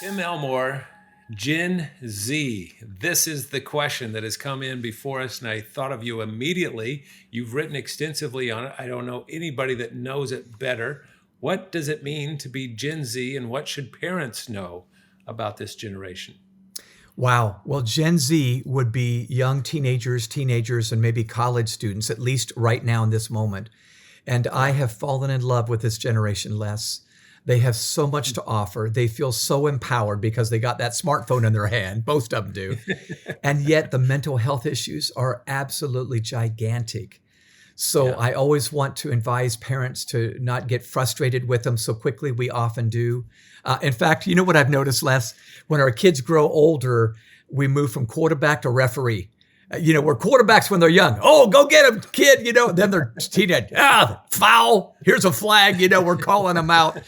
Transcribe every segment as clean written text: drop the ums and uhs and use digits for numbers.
Tim Elmore, Gen Z. This is the question that has come in before us, and I thought of you immediately. You've written extensively on it. I don't know anybody that knows it better. What does it mean to be Gen Z, and what should parents know about this generation? Wow. Well, Gen Z would be young teenagers, and maybe college students, at least right now in this moment. And I Yeah. have fallen in love with this generation, Les. They have so much to offer. They feel so empowered because they got that smartphone in their hand. Most of them do. And yet the mental health issues are absolutely gigantic. So Yeah. I always want to advise parents to not get frustrated with them so quickly. We often do. In fact, you know what I've noticed, Les? When our kids grow older, we move from quarterback to referee. We're quarterbacks when they're young. Oh, go get him, kid. Then they're teenage. Foul. Here's a flag. We're calling them out.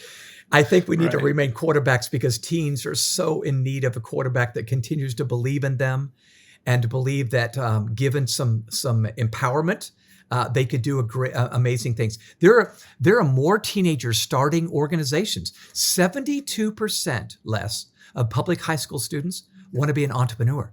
I think we need to Right. remain quarterbacks because teens are so in need of a quarterback that continues to believe in them and to believe that given some empowerment, they could do amazing things. There are more teenagers starting organizations. 72% less of public high school students want to be an entrepreneur.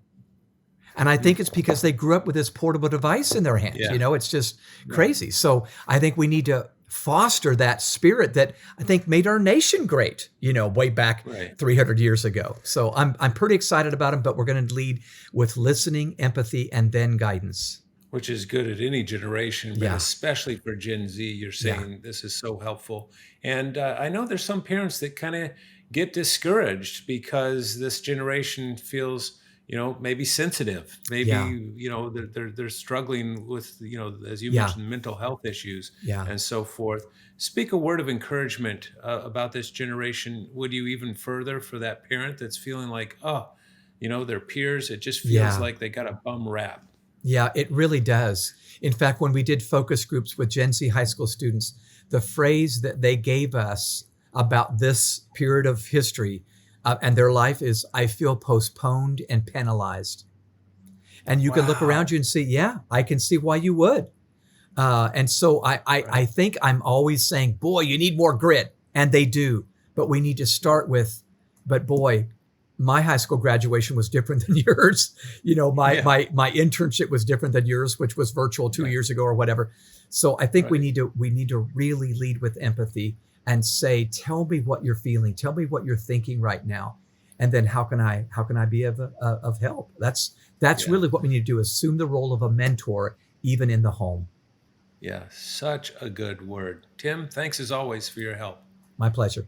And I think it's because they grew up with this portable device in their hands. Yeah. It's just crazy. So I think we need to foster that spirit that I think made our nation great, way back Right. 300 years ago. So I'm pretty excited about them, but we're going to lead with listening, empathy, and then guidance. Which is good at any generation, but Yeah. especially for Gen Z, you're saying this is so helpful. And I know there's some parents that kind of get discouraged because this generation feels, maybe sensitive, maybe, Yeah. they're struggling with, as you Yeah. mentioned, mental health issues Yeah. and so forth. Speak a word of encouragement about this generation. Would you even further for that parent that's feeling like, their peers, it just feels Yeah. like they got a bum rap? Yeah, it really does. In fact, when we did focus groups with Gen Z high school students, the phrase that they gave us about this period of history and their life is, I feel postponed and penalized. And you can look around Wow. you and see, yeah, I can see why you would. And so I Right. think I'm always saying, boy, you need more grit. And they do. But we need to start with, but boy, my high school graduation was different than yours. My Yeah. my internship was different than yours, which was virtual 2 years ago or whatever. So I think we Right. need to really lead with empathy and say, tell me what you're feeling, tell me what you're thinking right now, and then how can I be of help? That's Yeah. really what we need to do. Assume the role of a mentor, even in the home. Yeah. Such a good word. Tim, thanks as always for your help. My pleasure.